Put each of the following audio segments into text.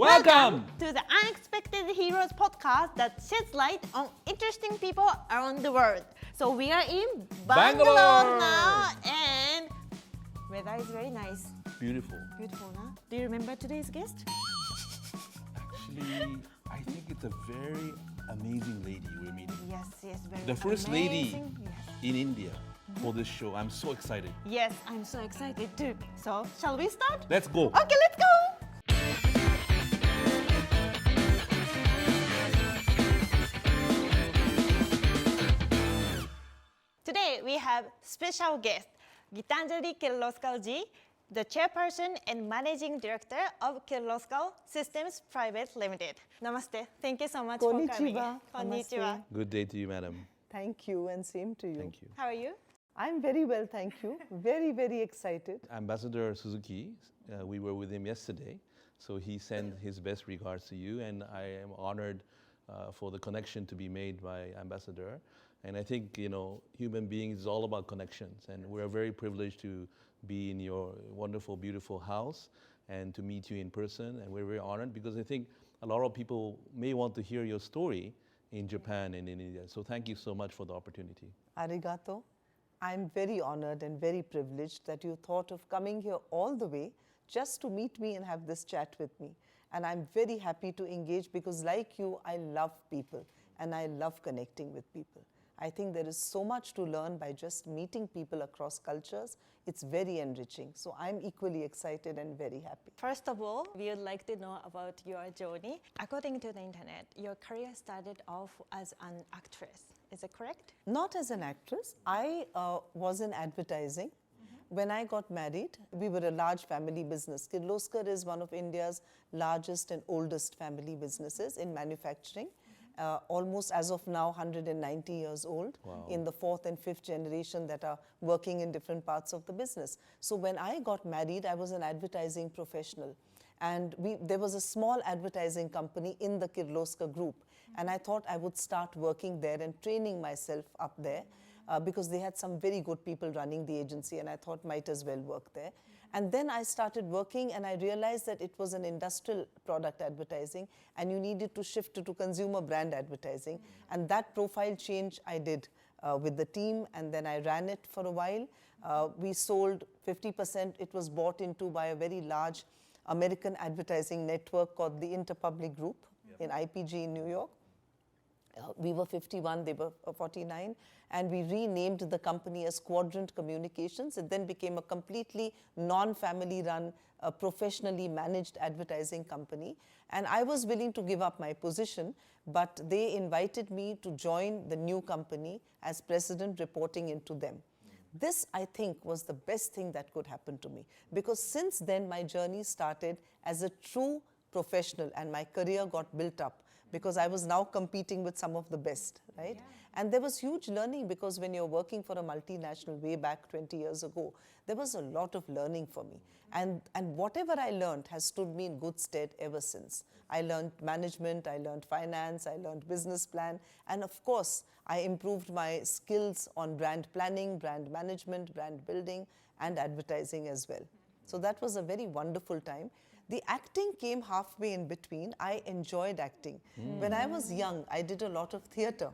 Welcome to the Unexpected Heroes podcast that sheds light on interesting people around the world. So we are in Bangalore now and weather is very nice. Beautiful. Beautiful, huh? Do you remember today's guest? Actually, I think it's a very amazing lady we're meeting. Yes, very The first lady amazing. Yes. in India for this show. I'm so excited. Yes, I'm so excited too. So, shall we start? Let's go. Okay, let's go! Today we have special guest, Geetanjali Kirloskar ji, the Chairperson and Managing Director of Kirloskar Systems Pvt.Ltd. Namaste. Thank you so much for coming. Konnichiwa. Good day to you, madam. Thank you, and same to you. Thank you. How are you? I'm very well, thank you. Very, very excited. Ambassador Suzuki, we were with him yesterday, so he sent his best regards to you, and I am honored for the connection to be made by Ambassador. And I think, you know, human beings is all about connections, and we're very privileged to be in your wonderful, beautiful house and to meet you in person, and we're very honored because I think a lot of people may want to hear your story in Japan and in India. So thank you so much for the opportunity. Arigato. I'm very honored and very privileged that you thought of coming here all the way just to meet me and have this chat with me. And I'm very happy to engage because like you, I love people and I love connecting with people. I think there is so much to learn by just meeting people across cultures. It's very enriching. So I'm equally excited and very happy. First of all, we would like to know about your journey. According to the internet, your career started off as an actress. Is it correct? Not as an actress. I was in advertising. When I got married, we were a large family business. Kirloskar is one of India's largest and oldest family businesses in manufacturing. Almost as of now 190 years old. Wow. In the fourth and fifth generation that are working in different parts of the business. So when I got married, I was an advertising professional. And there was a small advertising company in the Kirloskar group. And I thought I would start working there and training myself up there because they had some very good people running the agency and I thought might as well work there. And then I started working and I realized that it was an industrial product advertising and you needed to shift to consumer brand advertising. And that profile change I did with the team and then I ran it for a while. We sold 50%. It was bought into by a very large American advertising network called the Interpublic Group in IPG in New York. We were 51, they were 49, and we renamed the company as Quadrant Communications. It then became a completely non-family run, professionally managed advertising company. And I was willing to give up my position, but they invited me to join the new company as president, reporting into them. This, I think, was the best thing that could happen to me, because since then my journey started as a true professional and my career got built up. Because I was now competing with some of the best, right? Yeah. And there was huge learning because when you're working for a multinational way back 20 years ago, there was a lot of learning for me. And whatever I learned has stood me in good stead ever since. I learned management, I learned finance, I learned business plan, and of course, I improved my skills on brand planning, brand management, brand building, and advertising as well. So that was a very wonderful time. The acting came halfway in between. I enjoyed acting. When I was young, I did a lot of theatre.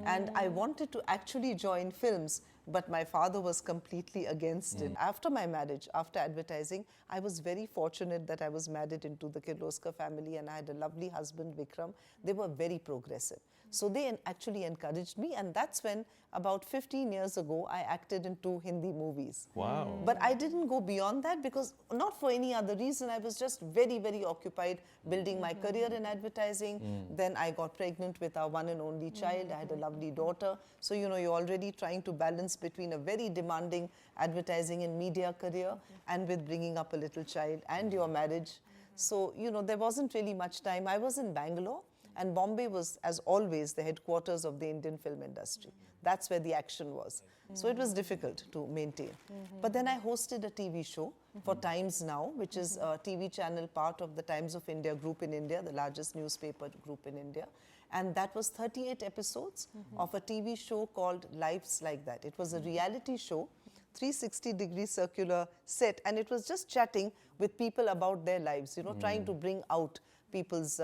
And I wanted to actually join films, but my father was completely against it. After my marriage, after advertising, I was very fortunate that I was married into the Kirloskar family and I had a lovely husband, Vikram. They were very progressive. So they actually encouraged me, and that's when about 15 years ago I acted in 2 Hindi movies. Wow. But I didn't go beyond that because not for any other reason. I was just very, very occupied building my career in advertising. Then I got pregnant with our one and only child. I had a lovely daughter. So, you know, you're already trying to balance between a very demanding advertising and media career and with bringing up a little child and your marriage. So, you know, there wasn't really much time. I was in Bangalore. And Bombay was, as always, the headquarters of the Indian film industry. That's where the action was. So it was difficult to maintain. But then I hosted a TV show for Times Now, which is a TV channel part of the Times of India group in India, the largest newspaper group in India. And that was 38 episodes of a TV show called Lives Like That. It was a reality show, 360-degree circular set, and it was just chatting with people about their lives, you know, trying to bring out people's,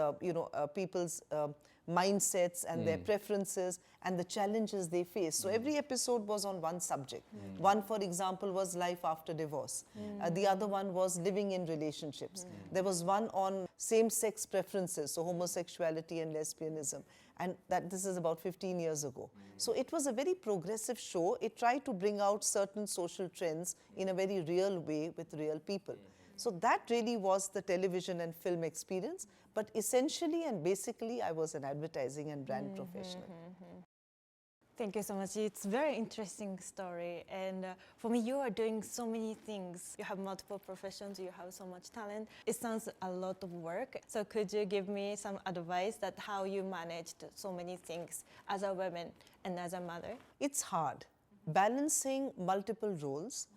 people's mindsets and their preferences and the challenges they face. So every episode was on one subject. One, for example, was life after divorce. The other one was living in relationships. There was one on same-sex preferences, so homosexuality and lesbianism. And this is about 15 years ago. So it was a very progressive show. It tried to bring out certain social trends in a very real way with real people. So that really was the television and film experience. But essentially and basically, I was an advertising and brand professional. Thank you so much. It's a very interesting story. And for me, you are doing so many things. You have multiple professions. You have so much talent. It sounds a lot of work. So could you give me some advice that how you managed so many things as a woman and as a mother? It's hard. Balancing multiple roles,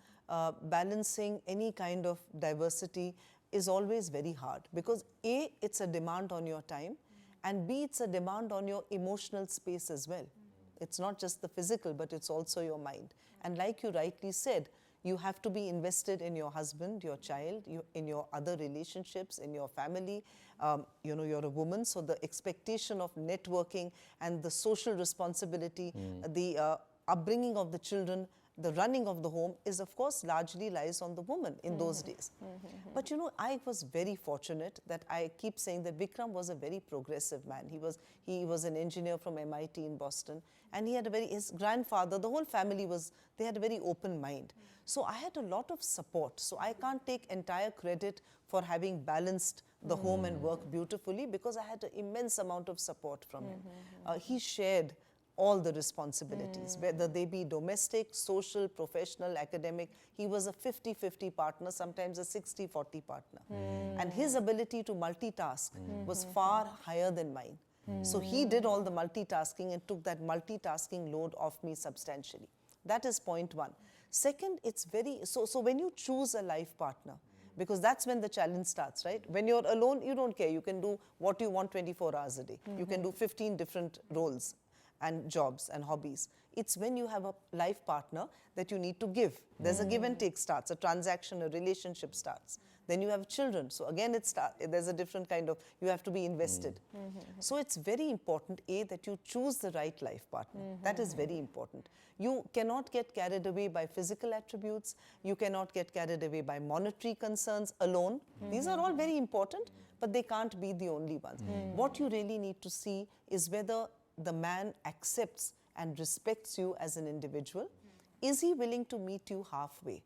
balancing any kind of diversity is always very hard because A, it's a demand on your time, and B, it's a demand on your emotional space as well. It's not just the physical, but it's also your mind. And like you rightly said, you have to be invested in your husband, your child, in your other relationships, in your family. You're a woman, so the expectation of networking and the social responsibility, the upbringing of the children, the running of the home is, of course, largely lies on the woman in those days. But I was very fortunate that I keep saying that Vikram was a very progressive man. He was an engineer from MIT in Boston, and he had his grandfather, the whole family they had a very open mind. So I had a lot of support. So I can't take entire credit for having balanced the home and work beautifully because I had an immense amount of support from him. He shared all the responsibilities, whether they be domestic, social, professional, academic. He was a 50-50 partner, sometimes a 60-40 partner. And his ability to multitask was far higher than mine. So he did all the multitasking and took that multitasking load off me substantially. That is point one. Second, it's so when you choose a life partner, because that's when the challenge starts, right? When you're alone, you don't care. You can do what you want 24 hours a day. You can do 15 different roles and jobs and hobbies. It's when you have a life partner that you need to give. There's a give and take starts, a transaction, a relationship starts. Then you have children. So again, there's a different kind of, you have to be invested. So it's very important, A, that you choose the right life partner. That is very important. You cannot get carried away by physical attributes. You cannot get carried away by monetary concerns alone. These are all very important, but they can't be the only ones. What you really need to see is whether the man accepts and respects you as an individual. Is he willing to meet you halfway?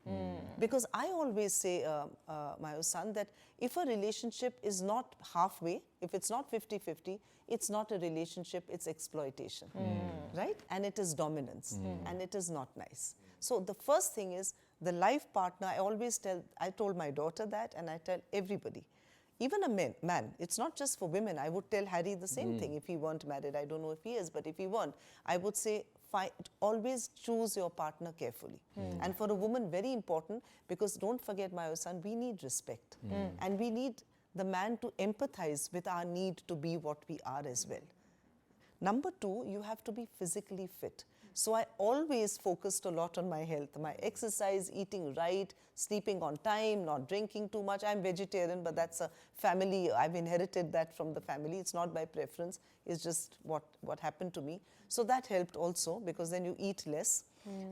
Because I always say, Mayo son, that if a relationship is not halfway, if it's not 50-50, it's not a relationship, it's exploitation, right? And it is dominance, and it is not nice. So the first thing is the life partner. I told my daughter that, and I tell everybody, even a man, it's not just for women. I would tell Harry the same thing if he weren't married. I don't know if he is, but if he weren't, I would say, always choose your partner carefully. And for a woman, very important, because don't forget, my son, we need respect. And we need the man to empathize with our need to be what we are as well. Number two, you have to be physically fit. So I always focused a lot on my health, my exercise, eating right, sleeping on time, not drinking too much. I'm vegetarian, but that's a family, I've inherited that from the family. It's not by preference, it's just what happened to me. So that helped also, because then you eat less.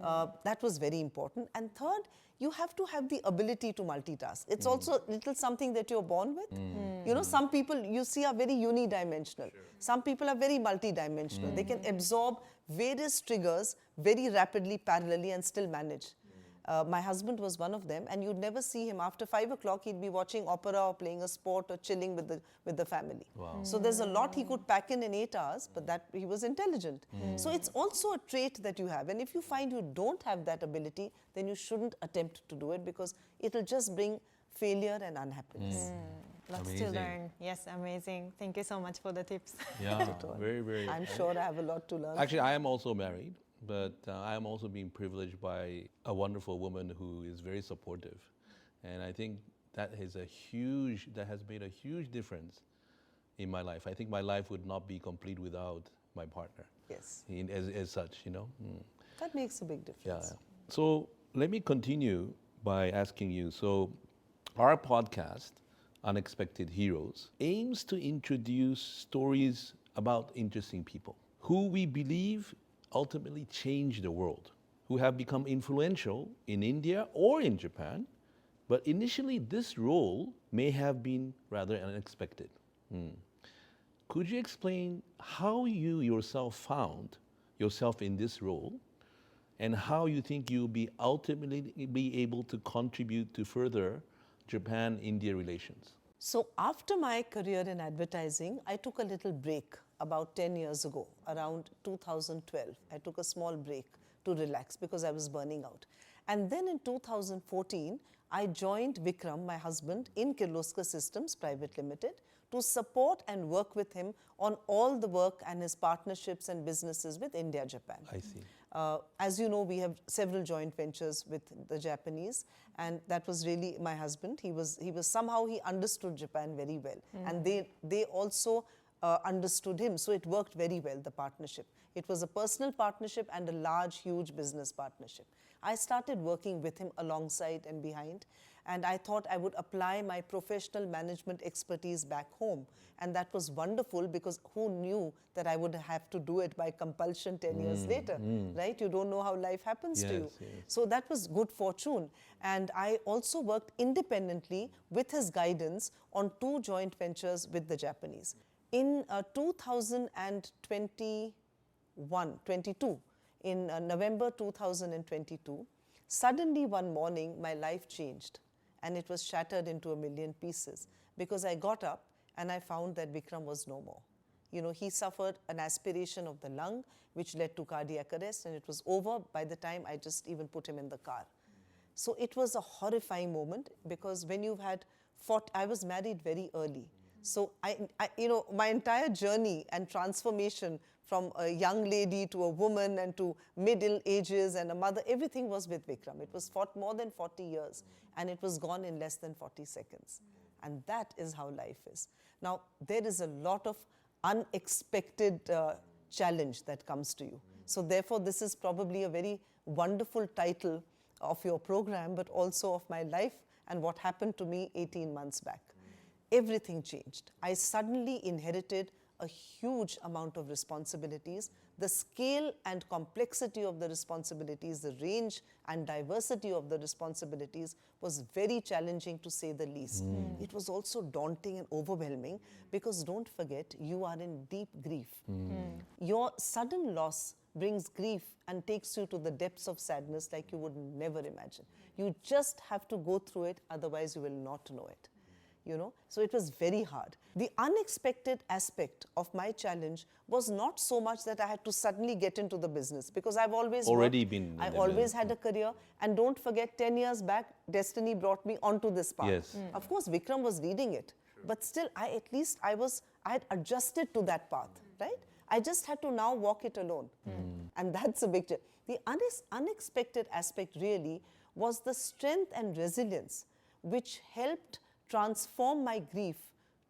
That was very important. And third, you have to have the ability to multitask. It's also a little something that you're born with. Some people you see are very unidimensional. Some people are very multidimensional. They can absorb various triggers very rapidly, parallelly, and still manage. My husband was one of them, and you'd never see him after 5 o'clock. He'd be watching opera or playing a sport or chilling with the family. Wow. So there's a lot he could pack in 8 hours, but that he was intelligent. So it's also a trait that you have, and if you find you don't have that ability, then you shouldn't attempt to do it, because it'll just bring failure and unhappiness. Lots to learn. Yes, amazing. Thank you so much for the tips. Yeah, very, very. I'm sure I have a lot to learn. Actually, I am also married, but I am also being privileged by a wonderful woman who is very supportive. And I think that has made a huge difference in my life. I think my life would not be complete without my partner. Yes. As such, That makes a big difference. Yeah. So let me continue by asking you. So our podcast Unexpected Heroes, aims to introduce stories about interesting people who we believe ultimately change the world, who have become influential in India or in Japan, but initially this role may have been rather unexpected. Could you explain how you yourself found yourself in this role and how you think you'll be ultimately be able to contribute to further Japan-India relations? So after my career in advertising, I took a little break about 10 years ago, around 2012. I took a small break to relax because I was burning out. And then in 2014, I joined Vikram, my husband, in Kirloskar Systems Pvt.Ltd. to support and work with him on all the work and his partnerships and businesses with India, Japan. I see. As you know, we have several joint ventures with the Japanese, and that was really my husband. He was somehow he understood Japan very well, and they also understood him. So it worked very well, the partnership. It was a personal partnership and a large, huge business partnership. I started working with him alongside and behind, and I thought I would apply my professional management expertise back home. And that was wonderful because who knew that I would have to do it by compulsion 10 years later, right? You don't know how life happens to you. Yes. So that was good fortune. And I also worked independently with his guidance on 2 joint ventures with the Japanese. In 2022, in November 2022, suddenly one morning my life changed and it was shattered into a million pieces because I got up and I found that Vikram was no more. You know, he suffered an aspiration of the lung which led to cardiac arrest, and it was over by the time I just even put him in the car. So it was a horrifying moment because when you've had I was married very early. So my entire journey and transformation from a young lady to a woman and to middle ages and a mother, everything was with Vikram. It was more than 40 years and it was gone in less than 40 seconds. And that is how life is. Now, there is a lot of unexpected challenge that comes to you. So therefore, this is probably a very wonderful title of your program, but also of my life and what happened to me 18 months back. Everything changed. I suddenly inherited a huge amount of responsibilities. The scale and complexity of the responsibilities, the range and diversity of the responsibilities was very challenging, to say the least. It was also daunting and overwhelming because don't forget, you are in deep grief. Your sudden loss brings grief and takes you to the depths of sadness like you would never imagine. You just have to go through it, otherwise you will not know it. You know, so it was very hard. The unexpected aspect of my challenge was not so much that I had to suddenly get into the business, because I've always I always had a career, and don't forget 10 years back, destiny brought me onto this path. Yes. Of course, Vikram was leading it, but still I had adjusted to that path, right? I just had to now walk it alone. And that's a big challenge. The unexpected aspect really was the strength and resilience which helped transform my grief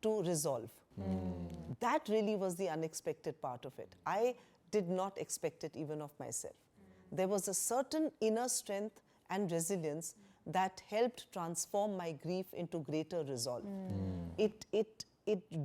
to resolve. That really was the unexpected part of it. I did not expect it even of myself. There was a certain inner strength and resilience that helped transform my grief into greater resolve. It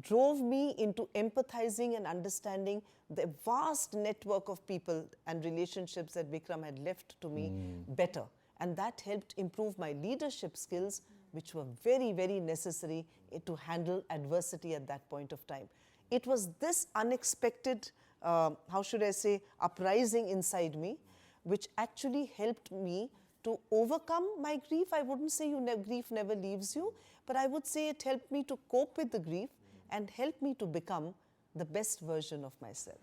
drove me into empathizing and understanding the vast network of people and relationships that Vikram had left to me better. And that helped improve my leadership skills, which were very, very necessary to handle adversity at that point of time. It was this unexpected, uprising inside me, which actually helped me to overcome my grief. I wouldn't say grief never leaves you, but I would say it helped me to cope with the grief and helped me to become the best version of myself.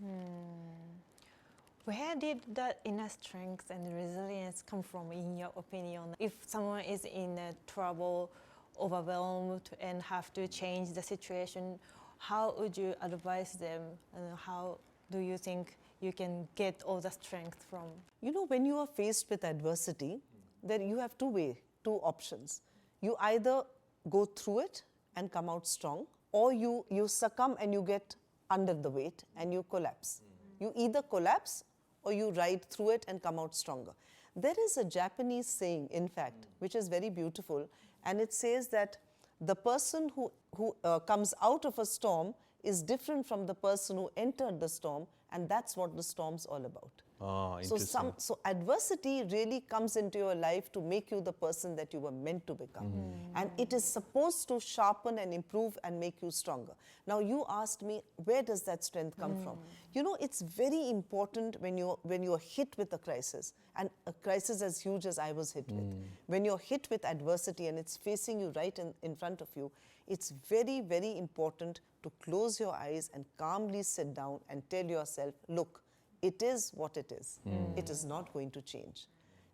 Where did that inner strength and resilience come from, in your opinion? If someone is in trouble, overwhelmed, and have to change the situation, how would you advise them, and how do you think you can get all the strength from? You know, when you are faced with adversity, then you have two options. You either go through it and come out strong, or you succumb and you get under the weight and you collapse. You either collapse or you ride through it and come out stronger. There is a Japanese saying, in fact, which is very beautiful, and it says that the person who comes out of a storm is different from the person who entered the storm, and that's what the storm's all about. Ah, interesting. So adversity really comes into your life to make you the person that you were meant to become. And it is supposed to sharpen and improve and make you stronger. Now you asked me, where does that strength come from? You know, it's very important when you're hit with a crisis, and a crisis as huge as I was hit with. When you're hit with adversity and it's facing you right in front of you, it's very, very important to close your eyes and calmly sit down and tell yourself, look, it is what it is. It is not going to change.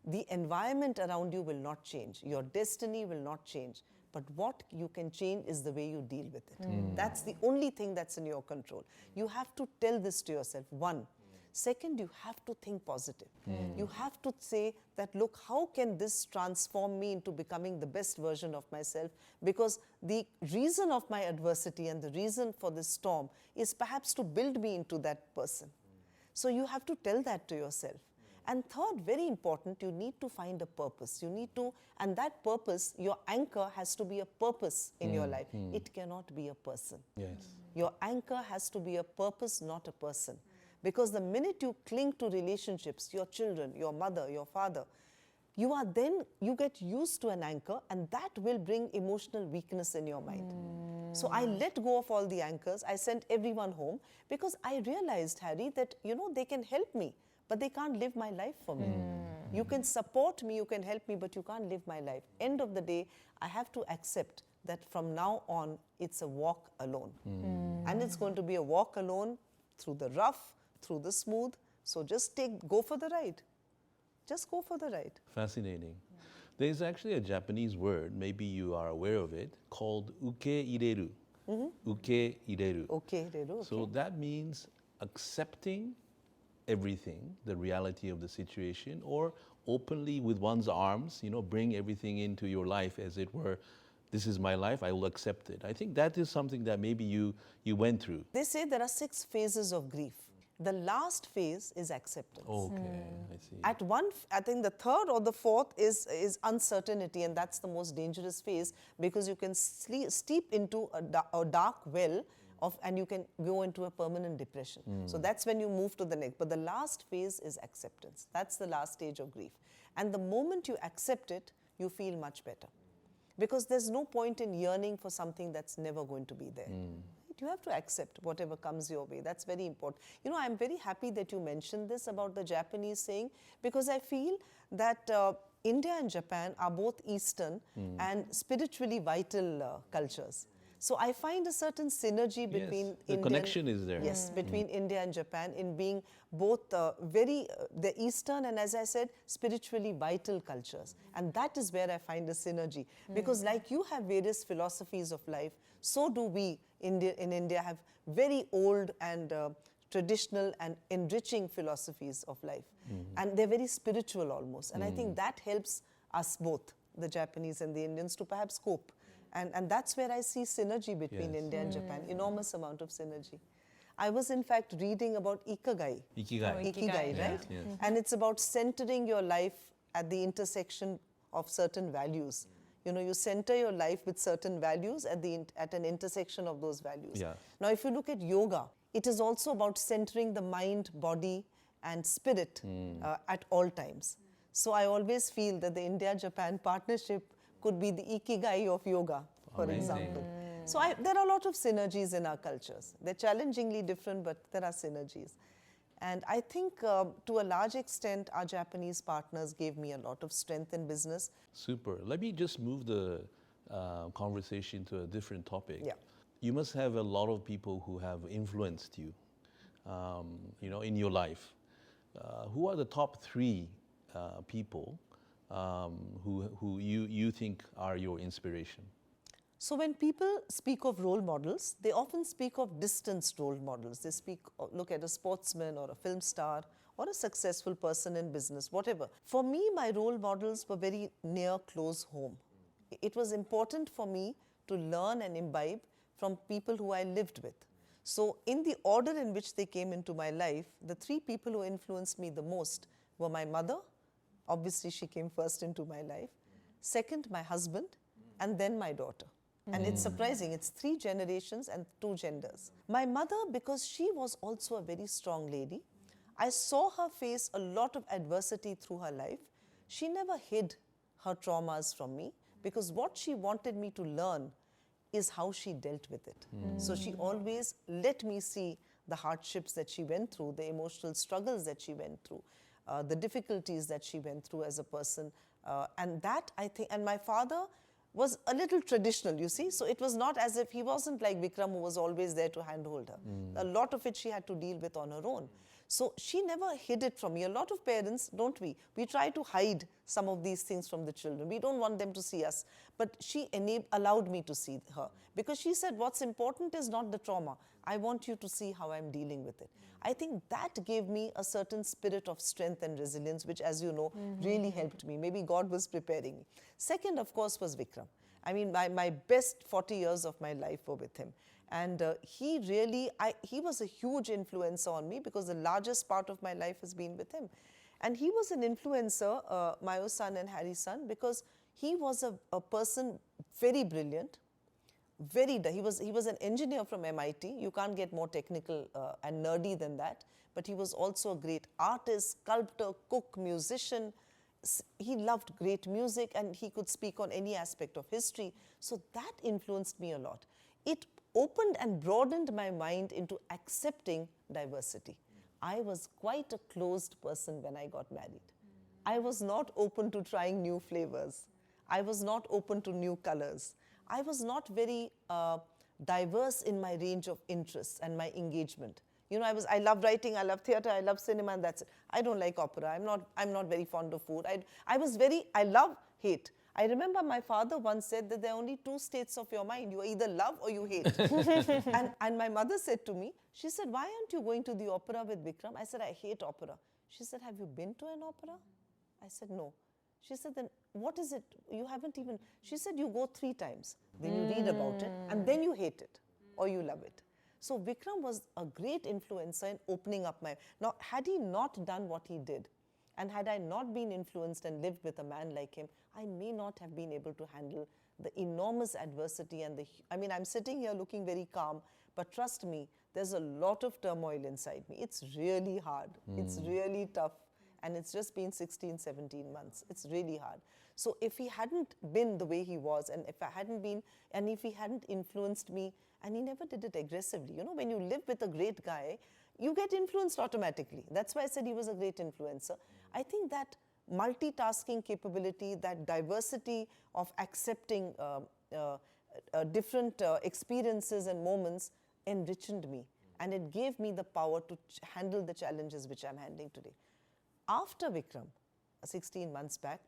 The environment around you will not change. Your destiny will not change. But what you can change is the way you deal with it. That's the only thing that's in your control. You have to tell this to yourself, one. Second, you have to think positive. You have to say that, look, how can this transform me into becoming the best version of myself? Because the reason of my adversity and the reason for this storm is perhaps to build me into that person. So you have to tell that to yourself. And third, very important, you need to find a purpose. You need to, and that purpose, your anchor has to be a purpose in your life. It cannot be a person. Yes. Your anchor has to be a purpose, not a person. Because the minute you cling to relationships, your children, your mother, your father, you get used to an anchor, and that will bring emotional weakness in your mind. So I let go of all the anchors. I sent everyone home because I realized, Harry, that, you know, they can help me, but they can't live my life for me. You can support me, you can help me, but you can't live my life. End of the day, I have to accept that from now on, it's a walk alone. And it's going to be a walk alone through the rough, through the smooth. So just go for the ride. Just go for the ride. Fascinating. There's actually a Japanese word, maybe you are aware of it, called ukeireru. Ukeireru. Okay, Reru, So that means accepting everything, the reality of the situation, or openly with one's arms, you know, bring everything into your life as it were. This is my life, I will accept it. I think that is something that maybe you went through. They say there are 6 phases of grief. The last phase is acceptance. Okay, I see. I think the third or the fourth is uncertainty, and that's the most dangerous phase, because you can steep into a dark well and you can go into a permanent depression. So that's when you move to the next. But the last phase is acceptance. That's the last stage of grief. And the moment you accept it, you feel much better. Because there's no point in yearning for something that's never going to be there. You have to accept whatever comes your way. That's very important. You know, I'm very happy that you mentioned this about the Japanese saying, because I feel that India and Japan are both Eastern and spiritually vital cultures. So I find a certain synergy between the connection is there. Yes, between India and Japan in being both the Eastern and, as I said, spiritually vital cultures. And that is where I find a synergy. Because like you have various philosophies of life, so do we in India have very old and traditional and enriching philosophies of life. And they're very spiritual almost. And I think that helps us both, the Japanese and the Indians, to perhaps cope. And that's where I see synergy between India and Japan, enormous amount of synergy. I was in fact reading about Ikigai. Ikigai. Ikigai, right? Yes. And it's about centering your life at the intersection of certain values. You know, you center your life with certain values at an intersection of those values. Yeah. Now, if you look at yoga, it is also about centering the mind, body, and spirit at all times. So I always feel that the India-Japan partnership could be the Ikigai of yoga, for example. So there are a lot of synergies in our cultures. They're challengingly different, but there are synergies. And I think to a large extent, our Japanese partners gave me a lot of strength in business. Super. Let me just move the conversation to a different topic. Yeah. You must have a lot of people who have influenced you, you know, in your life. Who are the top 3 people who you think are your inspiration? So when people speak of role models, they often speak of distanced role models. They look at a sportsman or a film star or a successful person in business, whatever. For me, my role models were very near, close home. It was important for me to learn and imbibe from people who I lived with. So in the order in which they came into my life, the 3 people who influenced me the most were my mother. Obviously, she came first into my life. Second, my husband, and then my daughter. And it's surprising, it's 3 generations and 2 genders. My mother, because she was also a very strong lady, I saw her face a lot of adversity through her life. She never hid her traumas from me, because what she wanted me to learn is how she dealt with it. So she always let me see the hardships that she went through, the emotional struggles that she went through, the difficulties that she went through as a person. And that, I think, and my father was a little traditional, you see. So it was not as if he wasn't like Vikram, who was always there to handhold her. A lot of it she had to deal with on her own. So she never hid it from me. A lot of parents, don't we? We try to hide some of these things from the children. We don't want them to see us. But she allowed me to see her, because she said, what's important is not the trauma. I want you to see how I'm dealing with it. I think that gave me a certain spirit of strength and resilience, which, as you know, really helped me. Maybe God was preparing me. Second, of course, was Vikram. I mean, my best 40 years of my life were with him. And he was a huge influencer on me, because the largest part of my life has been with him. And he was an influencer, Mayo's son and Harry's son, because he was a person very brilliant. He was an engineer from MIT. You can't get more technical and nerdy than that. But he was also a great artist, sculptor, cook, musician. He loved great music, and he could speak on any aspect of history. So that influenced me a lot. It opened and broadened my mind into accepting diversity. I was quite a closed person when I got married. I was not open to trying new flavors. I was not open to new colors. I was not very diverse in my range of interests and my engagement. You know, I love writing, I love theater, I love cinema, and that's it. I don't like opera. I'm not very fond of food. I love hate. I remember my father once said that there are only 2 states of your mind. You either love or you hate. and my mother said to me, she said, why aren't you going to the opera with Vikram? I said, I hate opera. She said, have you been to an opera? I said, no. She said, then what is it? You haven't even, she said, you go 3 times. Then you read about it, and then you hate it or you love it. So Vikram was a great influencer in opening up my, now had he not done what he did, and had I not been influenced and lived with a man like him, I may not have been able to handle the enormous adversity and I'm sitting here looking very calm, but trust me, there's a lot of turmoil inside me. It's really hard. It's really tough. And it's just been 16, 17 months. It's really hard. So if he hadn't been the way he was, and if he hadn't influenced me, and he never did it aggressively. You know, when you live with a great guy, you get influenced automatically. That's why I said he was a great influencer. I think that multitasking capability, that diversity of accepting different experiences and moments enriched me. And it gave me the power to handle the challenges which I'm handling today. After Vikram, 16 months back,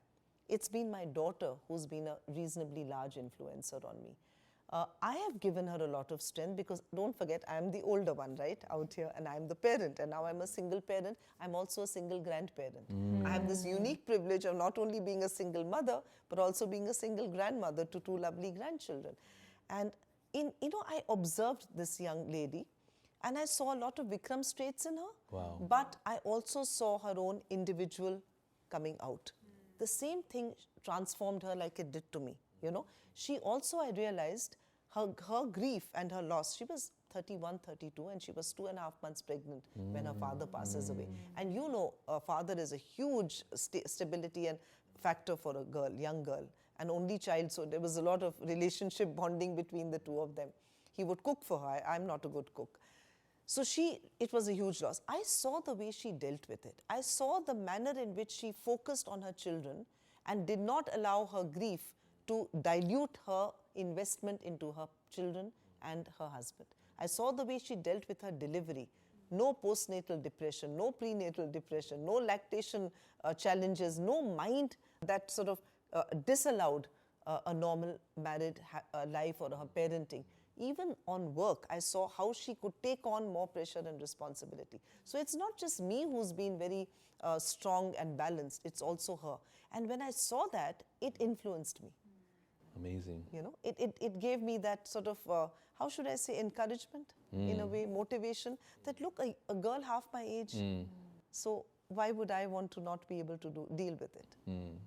it's been my daughter who's been a reasonably large influencer on me. I have given her a lot of strength, because don't forget, I'm the older one, right, out here, and I'm the parent, and now I'm a single parent. I'm also a single grandparent. I have this unique privilege of not only being a single mother, but also being a single grandmother to 2 lovely grandchildren. And I observed this young lady, and I saw a lot of Vikram's traits in her. Wow. But I also saw her own individual coming out. The same thing transformed her like it did to me, you know. She also, I realized, her grief and her loss. She was 31, 32, and she was 2.5 months pregnant when her father passes away. And you know, a father is a huge stability and factor for a girl, young girl, an only child. So there was a lot of relationship bonding between the 2 of them. He would cook for her. I'm not a good cook. So it was a huge loss. I saw the way she dealt with it. I saw the manner in which she focused on her children and did not allow her grief to dilute her investment into her children and her husband. I saw the way she dealt with her delivery. No postnatal depression, no prenatal depression, no lactation challenges, no mind that sort of disallowed a normal married life or her parenting. Even on work, I saw how she could take on more pressure and responsibility. So it's not just me who's been very strong and balanced, it's also her. And when I saw that, it influenced me. Amazing. You know, it gave me that sort of, how should I say, encouragement, in a way, motivation, that look, a girl half my age, so why would I want to not be able to deal with it?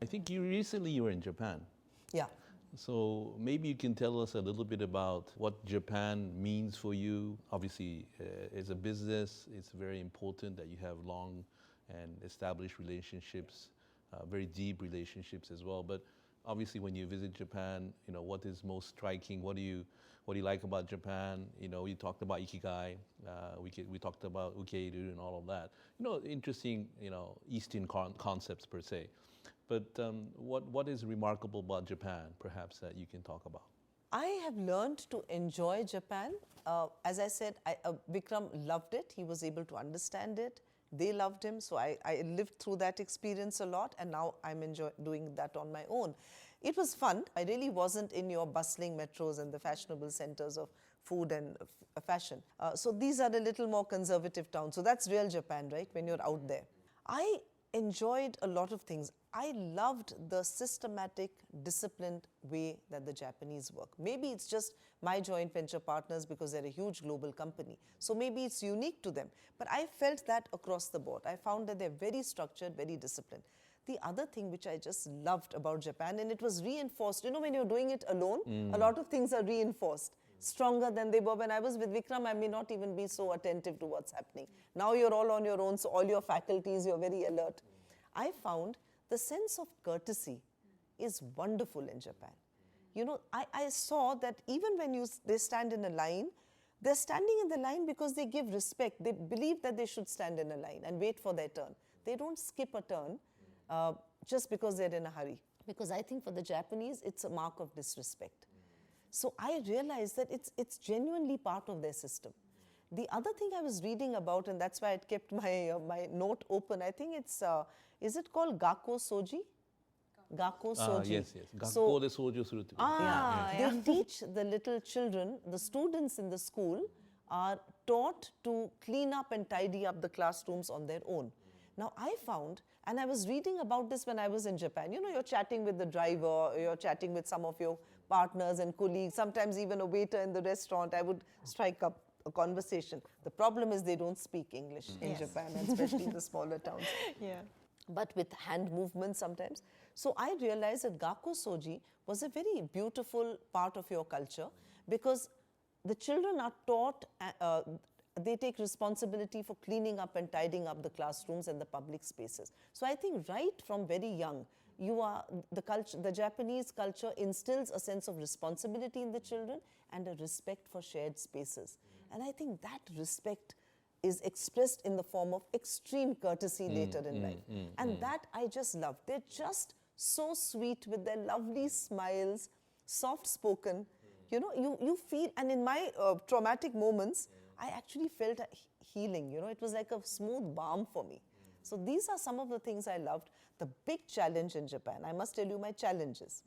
I think you recently were in Japan. Yeah. So maybe you can tell us a little bit about what Japan means for you. Obviously, as a business, it's very important that you have long and established relationships, very deep relationships as well. But obviously, when you visit Japan, what is most striking? What do you like about Japan? You talked about ikigai. We talked about ukeiru and all of that. Interesting, Eastern concepts per se. But what is remarkable about Japan, perhaps, that you can talk about? I have learned to enjoy Japan. As I said, Vikram loved it. He was able to understand it. They loved him. So I lived through that experience a lot, and now I'm doing that on my own. It was fun. I really wasn't in your bustling metros and the fashionable centers of food and fashion. So these are a little more conservative towns. So that's real Japan, right, when you're out there. I enjoyed a lot of things. I loved the systematic, disciplined way that the Japanese work. Maybe it's just my joint venture partners because they're a huge global company. So maybe it's unique to them. But I felt that across the board. I found that they're very structured, very disciplined. The other thing which I just loved about Japan, and it was reinforced, when you're doing it alone, a lot of things are reinforced, stronger than they were. When I was with Vikram, I may not even be so attentive to what's happening. Now you're all on your own, so all your faculties, you're very alert. I found the sense of courtesy is wonderful in Japan. I saw that even when they stand in a line, they're standing in the line because they give respect. They believe that they should stand in a line and wait for their turn. They don't skip a turn just because they're in a hurry. Because I think for the Japanese, it's a mark of disrespect. So I realized that it's genuinely part of their system. The other thing I was reading about, and that's why I kept my note open, I think it's, is it called Gakko Soji? Gakko Soji. Yes. Gakko de soju suru. They teach the little children, the students in the school are taught to clean up and tidy up the classrooms on their own. Now I found, and I was reading about this when I was in Japan, you're chatting with the driver, you're chatting with some of your partners and colleagues, sometimes even a waiter in the restaurant, I would strike up a conversation. The problem is they don't speak English in Japan, and especially in the smaller towns. But with hand movements sometimes. So I realized that Gakko Soji was a very beautiful part of your culture because the children are taught, they take responsibility for cleaning up and tidying up the classrooms and the public spaces. So I think right from very young, the Japanese culture instills a sense of responsibility in the children and a respect for shared spaces. And I think that respect is expressed in the form of extreme courtesy later in life. And that I just love. They're just so sweet with their lovely smiles, soft-spoken. You feel, and in my traumatic moments, I actually felt a healing. It was like a smooth balm for me. So these are some of the things I loved. The big challenge in Japan, I must tell you my challenges.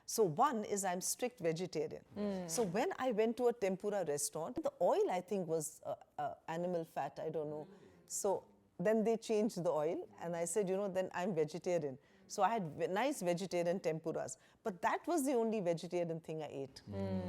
So one is I'm strict vegetarian. So when I went to a tempura restaurant, the oil I think was animal fat, I don't know. So then they changed the oil and I said, then I'm vegetarian. So I had nice vegetarian tempuras. But that was the only vegetarian thing I ate.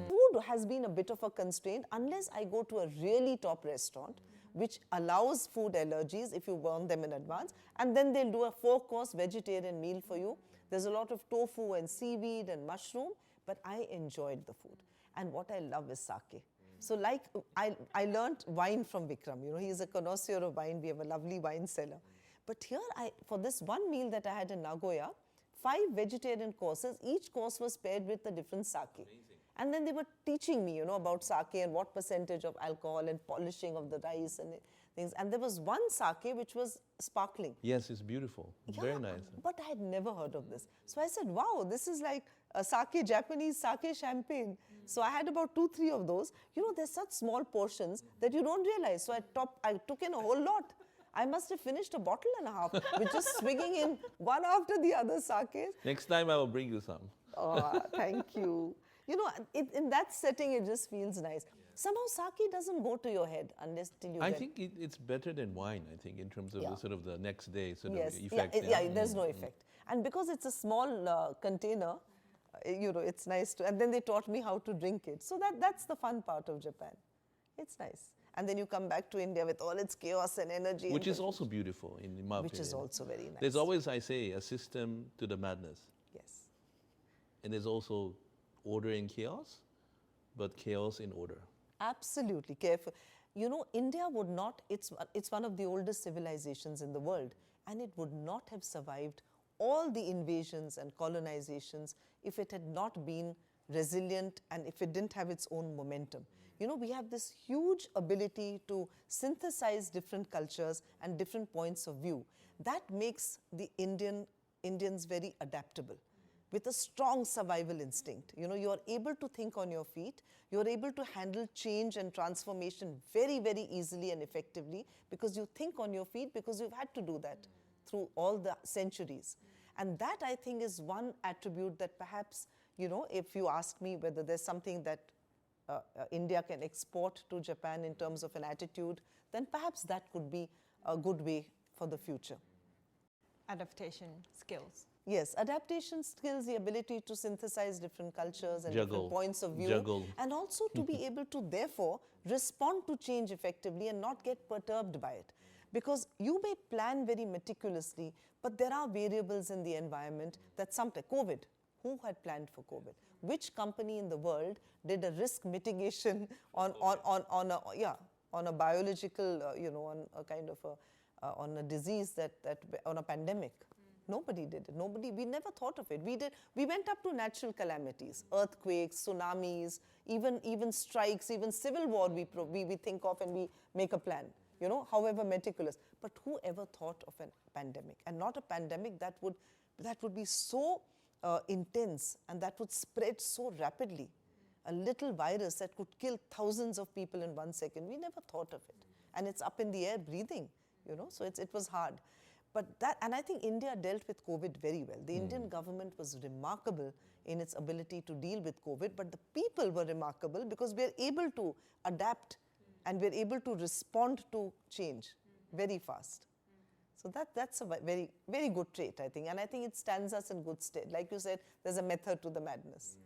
Food has been a bit of a constraint unless I go to a really top restaurant which allows food allergies if you warn them in advance. And then they'll do a 4-course vegetarian meal for you. There's a lot of tofu and seaweed and mushroom, but I enjoyed the food. And what I love is sake. So like I learned wine from Vikram. He's a connoisseur of wine. We have a lovely wine cellar. But here, for this one meal that I had in Nagoya, 5 vegetarian courses, each course was paired with a different sake. Amazing. And then they were teaching me, about sake and what percentage of alcohol and polishing of the rice and things. And there was one sake which was sparkling. Yes, it's beautiful. Very nice. But I had never heard of this. So I said, wow, this is like a sake, Japanese sake champagne. So I had about 2-3 of those. There's such small portions that you don't realize. So I took in a whole lot. I must have finished a bottle and a half with just swinging in one after the other sakes. Next time I will bring you some. Oh, thank you. In that setting, it just feels nice. Somehow sake doesn't go to your head unless till you I think it's better than wine, I think, in terms of the sort of the next day sort of effect. There's no effect. And because it's a small container, it's nice to, and then they taught me how to drink it. So that's the fun part of Japan. It's nice. And then you come back to India with all its chaos and energy. Which is also beautiful in my opinion. Which is also very nice. There's always, I say, a system to the madness. Yes. And there's also order in chaos, but chaos in order. Absolutely careful. You know, India would not, it's one of the oldest civilizations in the world, and it would not have survived all the invasions and colonizations if it had not been resilient and if it didn't have its own momentum. You know, we have this huge ability to synthesize different cultures and different points of view. That makes the Indians very adaptable, with a strong survival instinct. You know, you're able to think on your feet, you're able to handle change and transformation very, very easily and effectively because you think on your feet, because you've had to do that through all the centuries. And that, I think, is one attribute that perhaps, you know, if you ask me whether there's something that India can export to Japan in terms of an attitude, then perhaps that could be a good way for the future. Adaptation skills. Yes, adaptation skills, the ability to synthesize different cultures and Juggle. different points of view. Juggle. And also to be able to, therefore, respond to change effectively and not get perturbed by it. Because you may plan very meticulously, but there are variables in the environment that sometimes, COVID, who had planned for COVID? Which company in the world did a risk mitigation on a biological, you know, on a kind of on a disease on a pandemic? Nobody did it. We never thought of it. We went up to natural calamities, earthquakes, tsunamis, even strikes, even civil war we think of and we make a plan, you know, however meticulous. But who ever thought of a pandemic? And not a pandemic that would be so intense and that would spread so rapidly. A little virus that could kill thousands of people in 1 second. We never thought of it. And it's up in the air breathing, you know, so it was hard. But and I think India dealt with COVID very well. The Indian government was remarkable in its ability to deal with COVID, but the people were remarkable because we are able to adapt and we're able to respond to change very fast. So that's a very, very good trait, I think. And I think it stands us in good stead. Like you said, there's a method to the madness.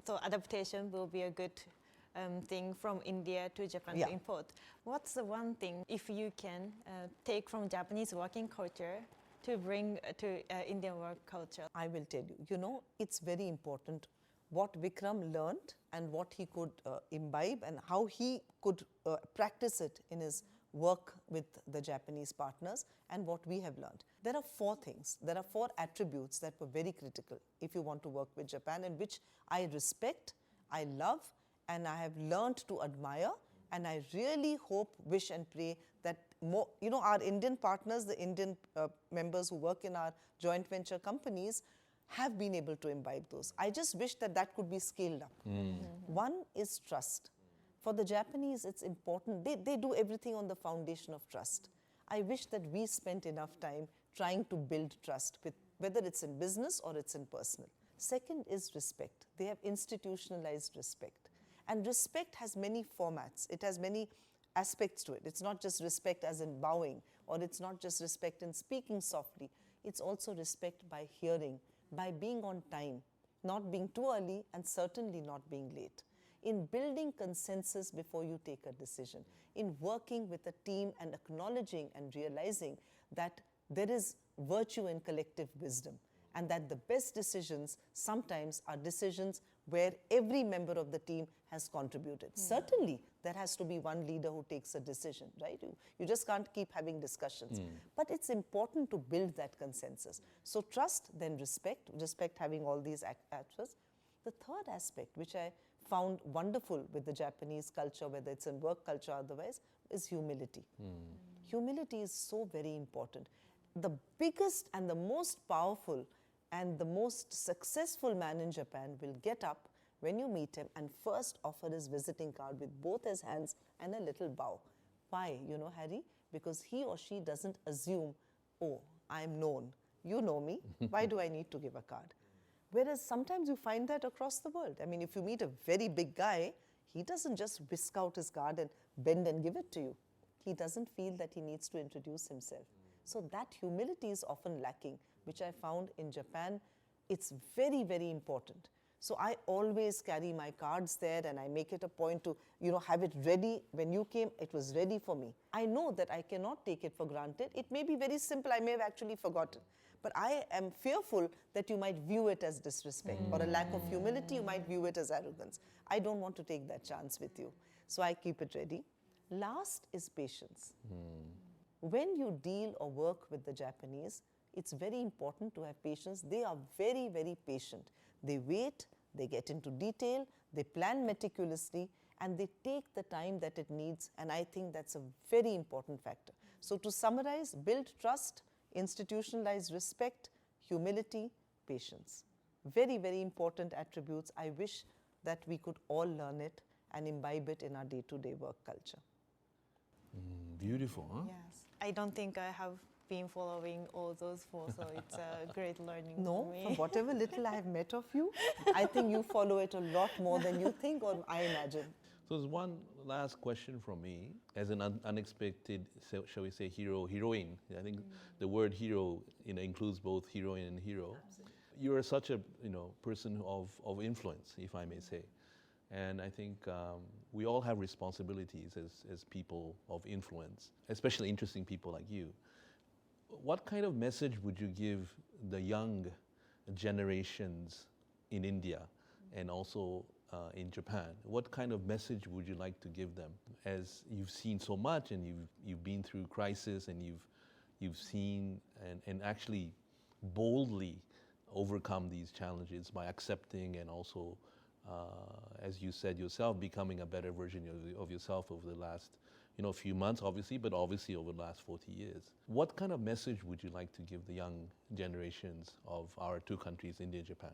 So adaptation will be a good thing from India to Japan Yeah. to import. What's the one thing, if you can, take from Japanese working culture to bring to Indian work culture? I will tell you, you know, it's very important what Vikram learned and what he could imbibe and how he could practice it in his work with the Japanese partners and what we have learned. There are 4 things, there are 4 attributes that were very critical if you want to work with Japan, and which I respect, I love, and I have learned to admire, and I really hope, wish and pray that more, you know, our Indian partners, the Indian members who work in our joint venture companies have been able to imbibe those. I just wish that that could be scaled up. One is trust. For the Japanese, it's important. They do everything on the foundation of trust. I wish that we spent enough time trying to build trust, with whether it's in business or it's in personal. Second is respect. They have institutionalized respect. And respect has many formats. It has many aspects to it. It's not just respect as in bowing, or it's not just respect in speaking softly. It's also respect by hearing, by being on time, not being too early and certainly not being late. In building consensus before you take a decision, in working with a team and acknowledging and realizing that there is virtue in collective wisdom, and that the best decisions sometimes are decisions where every member of the team has contributed. Certainly, there has to be one leader who takes a decision, right? You just can't keep having discussions. But it's important to build that consensus. So trust, then respect having all these aspects. The third aspect, which I found wonderful with the Japanese culture, whether it's in work culture or otherwise, is humility. Humility is so very important. The biggest and the most powerful and the most successful man in Japan will get up when you meet him and first offer his visiting card with both his hands and a little bow. Why, you know, Harry? Because he or she doesn't assume, oh, I'm known, you know me, why do I need to give a card? Whereas sometimes you find that across the world. I mean, if you meet a very big guy, he doesn't just whisk out his card and bend and give it to you. He doesn't feel that he needs to introduce himself. So that humility is often lacking, which I found in Japan. It's very, very important. So I always carry my cards there, and I make it a point to, have it ready. When you came, it was ready for me. I know that I cannot take it for granted. It may be very simple. I may have actually forgotten. But I am fearful that you might view it as disrespect or a lack of humility. You might view it as arrogance. I don't want to take that chance with you. So I keep it ready. Last is patience. When you deal or work with the Japanese, it's very important to have patience. They are very, very patient. They wait, they get into detail, they plan meticulously, and they take the time that it needs. And I think that's a very important factor. So to summarize, build trust, institutionalize respect, humility, patience. Very, very important attributes. I wish that we could all learn it and imbibe it in our day-to-day work culture. Beautiful, huh? Yes. I don't think I have been following all those four, so it's a great learning No, for me. from whatever little I have met of you, I think you follow it a lot more than you think or I imagine. So there's one last question from me. As an unexpected, shall we say, heroine. I think the word hero includes both heroine and hero. Absolutely. You are such a person of influence, if I may say. And I think we all have responsibilities as people of influence, especially interesting people like you. What kind of message would you give the young generations in India and also in Japan? What kind of message would you like to give them? As you've seen so much and you've been through crisis and you've seen and actually boldly overcome these challenges by accepting and also, as you said yourself, becoming a better version of yourself over the last few months, obviously, but obviously over the last 40 years. What kind of message would you like to give the young generations of our two countries, India and Japan?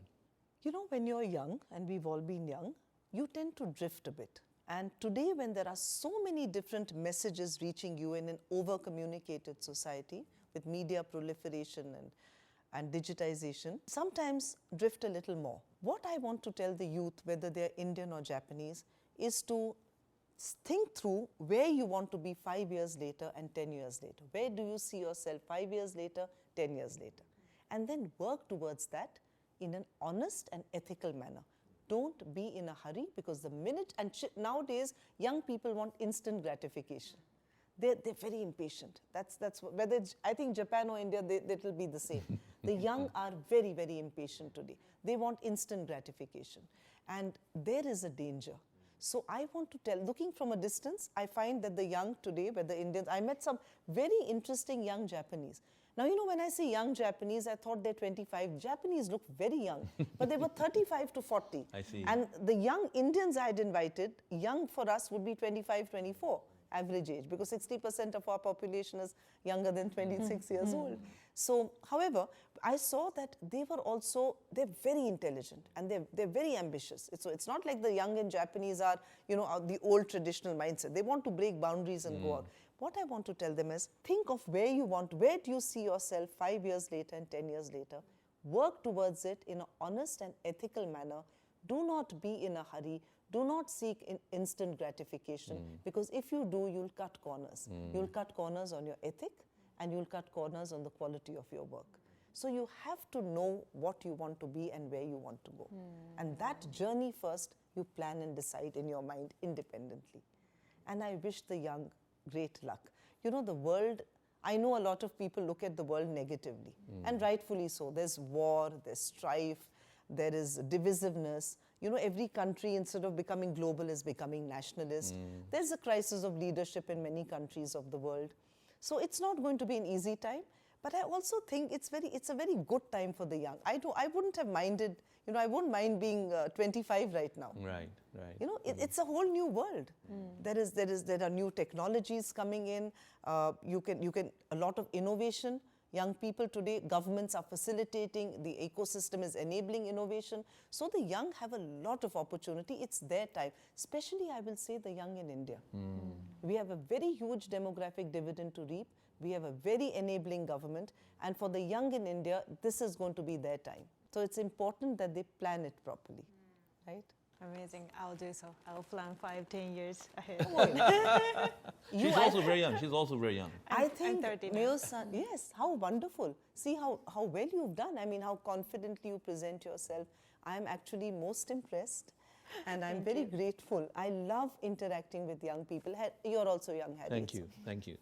When you're young, and we've all been young, you tend to drift a bit. And today, when there are so many different messages reaching you in an over-communicated society with media proliferation and digitization, sometimes drift a little more. What I want to tell the youth, whether they're Indian or Japanese, is to think through where you want to be 5 years later and 10 years later. Where do you see yourself 5 years later, 10 years later? And then work towards that in an honest and ethical manner. Don't be in a hurry, because the minute, and nowadays, young people want instant gratification. They're very impatient. That's whether I think Japan or India, it will be the same. The young are very, very impatient today. They want instant gratification. And there is a danger. So I want to tell, looking from a distance, I find that the young today, whether Indians, I met some very interesting young Japanese. Now, when I say young Japanese, I thought they're 25. Japanese look very young, but they were 35 to 40. I see. And the young Indians I had invited, young for us would be 25, 24. Average age, because 60% of our population is younger than 26 years old. So, however, I saw that they're very intelligent and they're very ambitious. So it's not like the young and Japanese are, the old traditional mindset. They want to break boundaries and go out. What I want to tell them is, think of where do you see yourself 5 years later and 10 years later? Work towards it in an honest and ethical manner. Do not be in a hurry. Do not seek instant gratification, because if you do, you'll cut corners. You'll cut corners on your ethic, and you'll cut corners on the quality of your work. So you have to know what you want to be and where you want to go. And that journey first, you plan and decide in your mind independently. And I wish the young great luck. The world, I know a lot of people look at the world negatively, and rightfully so. There's war, there's strife, there is divisiveness. Every country, instead of becoming global, is becoming nationalist. There's a crisis of leadership in many countries of the world. So it's not going to be an easy time. But I also think it's a very good time for the young. I wouldn't have minded, I wouldn't mind being 25 right now. Right. It's a whole new world. There are new technologies coming in. You can a lot of innovation. Young people today, governments are facilitating, the ecosystem is enabling innovation. So the young have a lot of opportunity. It's their time, especially I will say the young in India. We have a very huge demographic dividend to reap. We have a very enabling government. And for the young in India, this is going to be their time. So it's important that they plan it properly, right? Amazing. I'll do so. I'll plan 5-10 years ahead. She's also very young. I think, I'm 30 now. Mayo's son, yes, how wonderful. See how well you've done. I mean, how confidently you present yourself. I'm actually most impressed and I'm very grateful. I love interacting with young people. You're also young, Harry. Thank you, thank you.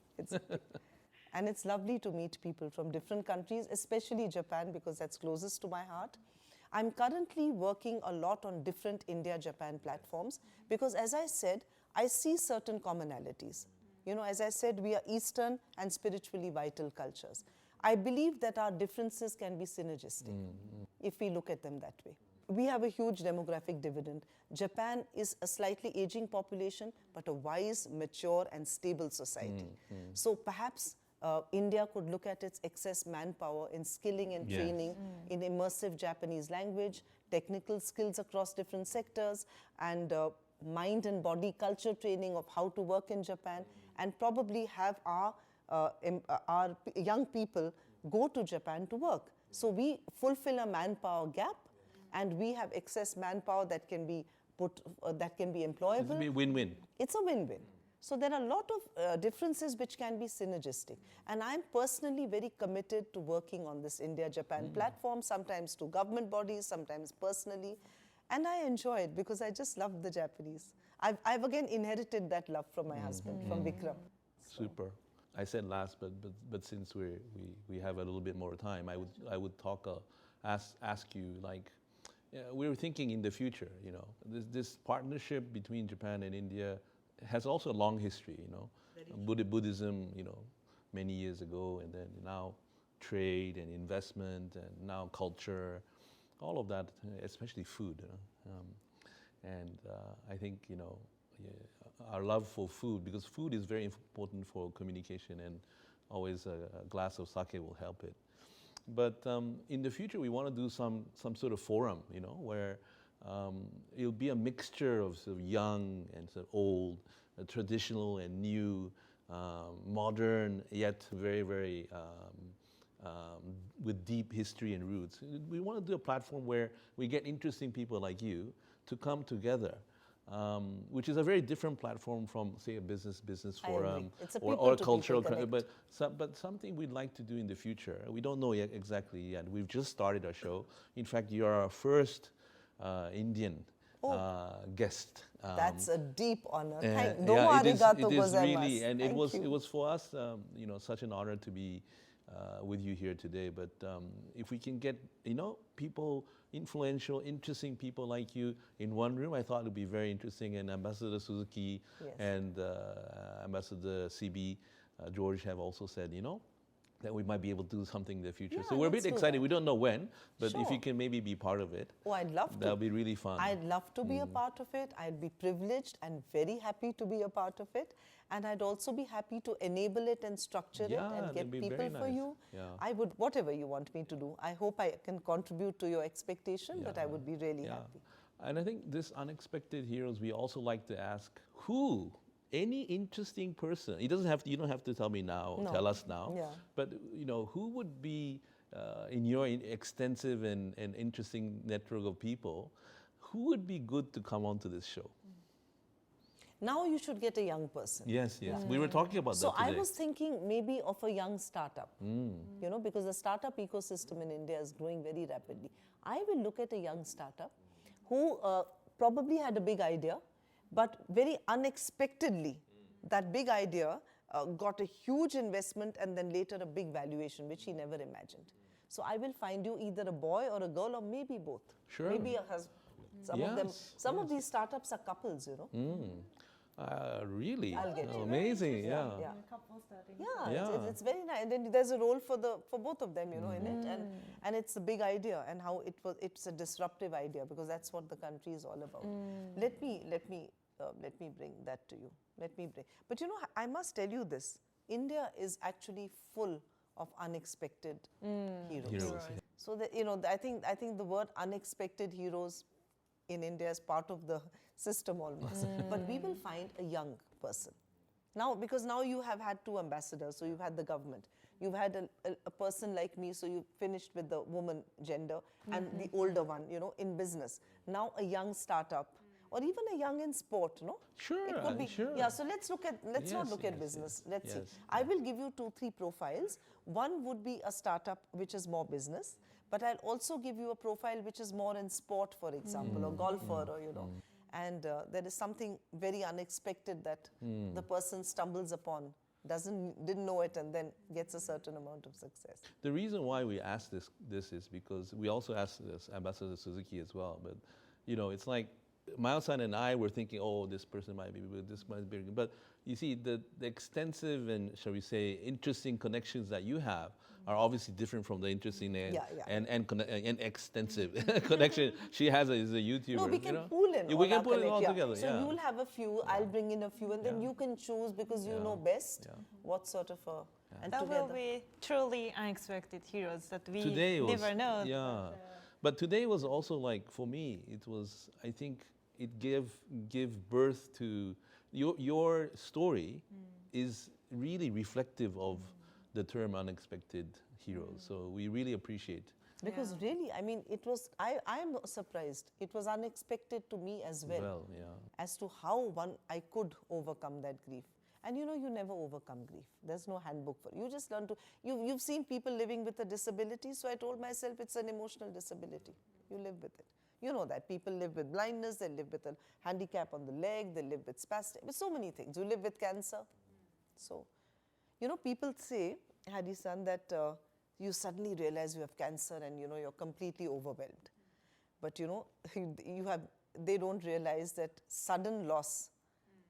And it's lovely to meet people from different countries, especially Japan, because that's closest to my heart. I'm currently working a lot on different India-Japan platforms because, as I said, I see certain commonalities. You know, as I said, we are Eastern and spiritually vital cultures. I believe that our differences can be synergistic if we look at them that way. We have a huge demographic dividend. Japan is a slightly aging population, but a wise, mature, and stable society. So perhaps India could look at its excess manpower in skilling and training in immersive Japanese language, technical skills across different sectors, and mind and body culture training of how to work in Japan, and probably have our young people go to Japan to work. So we fulfill a manpower gap, and we have excess manpower that can be employable. It's a win-win. It's a win-win. So there are a lot of differences which can be synergistic. And I'm personally very committed to working on this India-Japan platform, sometimes to government bodies, sometimes personally. And I enjoy it because I just love the Japanese. I've again inherited that love from my husband, from Vikram. Super. I said last, but since we have a little bit more time, I would ask you, like, we were thinking in the future, you know, this partnership between Japan and India has also a long history, you know. Buddhism, you know, many years ago, and then now trade and investment, and now culture, all of that, especially food. You know? I think, you know, our love for food, because food is very important for communication, and always a glass of sake will help it. But in the future, we want to do some sort of forum, you know, where it'll be a mixture of sort of young and sort of old, traditional and new, modern, yet very, very with deep history and roots. We want to do a platform where we get interesting people like you to come together, which is a very different platform from, say, a business forum or a cultural, but something we'd like to do in the future. We don't know yet exactly yet. We've just started our show. In fact, you are our first Indian guest. That's a deep honor. It is really, and it was for us, you know, such an honor to be with you here today. But if we can get, you know, people, influential, interesting people like you in one room, I thought it would be very interesting. And Ambassador Suzuki and Ambassador CB George have also said, you know, that we might be able to do something in the future. So we're a bit excited. We don't know when, but if you can maybe be part of it. Oh, I'd love to. That'll be really fun. I'd love to be a part of it. I'd be privileged and very happy to be a part of it. And I'd also be happy to enable it and structure it and get people for you. I would, whatever you want me to do. I hope I can contribute to your expectation, but I would be really happy. And I think this Unexpected Heroes, we also like to ask who. Any interesting person. It doesn't have to, you don't have to tell me now, tell us now. But you know, who would be in your extensive and interesting network of people, who would be good to come onto this show? Now you should get a young person. Yes. We were talking about that today. So I was thinking maybe of a young startup, you know, because the startup ecosystem in India is growing very rapidly. I will look at a young startup who probably had a big idea, but very unexpectedly, that big idea got a huge investment and then later a big valuation, which he never imagined. So I will find you either a boy or a girl, or maybe both. Sure. Maybe a husband. Some of these startups are couples, you know. Really? I'll get you. Amazing, yeah. It's very nice. And then there's a role for both of them, you know, in it. And it's a big idea, and how it's a disruptive idea, because that's what the country is all about. Let me bring that to you. But you know, I must tell you this. India is actually full of unexpected heroes. So that, you know, I think the word unexpected heroes in India is part of the system almost. But we will find a young person. Now, because now you have had two ambassadors, so you've had the government. You've had a person like me, so you finished with the woman gender, and the older one, you know, in business. Now a young startup, or even a young in sport, no? Sure, it could be, sure. Yeah, so let's not look at business. Let's see. I will give you 2-3 profiles. One would be a startup which is more business, but I'll also give you a profile which is more in sport, for example, or golfer, or and there is something very unexpected that the person stumbles upon, didn't know it, and then gets a certain amount of success. The reason why we ask this is because we also asked this Ambassador Suzuki as well, but it's like Mayo-san and I were thinking, oh, this person might be good, this might be good. But you see, the extensive and, shall we say, interesting connections that you have are obviously different from the interesting and extensive connection she has as a YouTuber. No, we can pool in. We can put it all together. So you'll have a few, I'll bring in a few, and then you can choose, because you know best what sort of a. And That together. will be truly unexpected heroes that we Today was, never know. Yeah, but today was also like, for me, it was, I think it gave birth to your story is really reflective of the term unexpected heroes. So we really appreciate. Because really, I mean, it was, I am surprised. It was unexpected to me as well. As to how I could overcome that grief. And you never overcome grief. There's no handbook for it. You just learn to, you've seen people living with a disability, so I told myself it's an emotional disability. You live with it. You know that people live with blindness, they live with a handicap on the leg, they live with spastic, with so many things. You live with cancer. So, people say, Hadi-san, that you suddenly realize you have cancer and you're completely overwhelmed. But they don't realize that sudden loss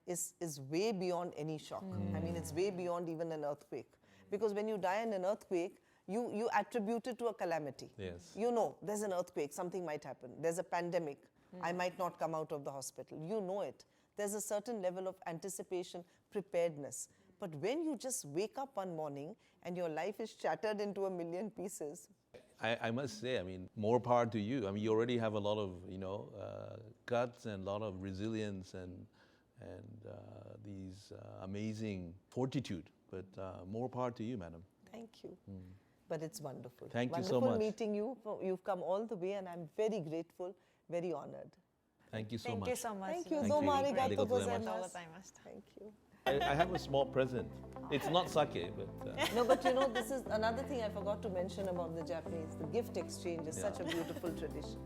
is way beyond any shock. I mean, it's way beyond even an earthquake. Because when you die in an earthquake, you attribute it to a calamity. Yes. There's an earthquake, something might happen. There's a pandemic, I might not come out of the hospital. You know it. There's a certain level of anticipation, preparedness. But when you just wake up one morning and your life is shattered into a million pieces. I must say, I mean, more power to you. I mean, you already have a lot of, guts and a lot of resilience and these amazing fortitude. But more power to you, madam. Thank you. But it's wonderful. Thank you so wonderful much. meeting you. You've come all the way, and I'm very grateful, very honored. Thank you so Thank much. you so much. Thank you. Thank Domo you. arigatou Arigatou gozaimasu. Thank Thank you. I have a small present. It's not sake, but No, but this is another thing I forgot to mention about the Japanese. The gift exchange is such a beautiful tradition.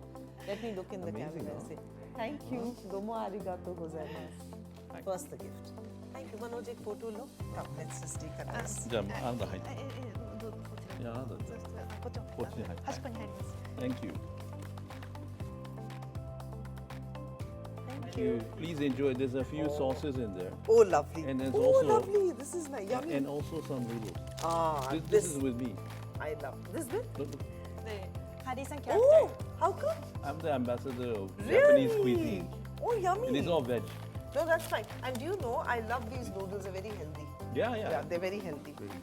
Let me look in the Amazing, camera and say, thank you. Domo arigatou gozaimasu. First the gift. Thank you. Manoj, ek photo lo. Come, let's just take a nice. Thank you. Thank you. Please enjoy. There's a few sauces in there. Oh, lovely. And there's oh, also- lovely. This is nice. Yummy. And also some noodles. Ah, This is with me. I love this bit. Look, The Hadi-san character. Oh, how come? I'm the ambassador of Really? Japanese cuisine. Oh, yummy. And it's all veg. No, that's fine. And I love these noodles. They're very healthy. Yeah. They're very healthy. Very.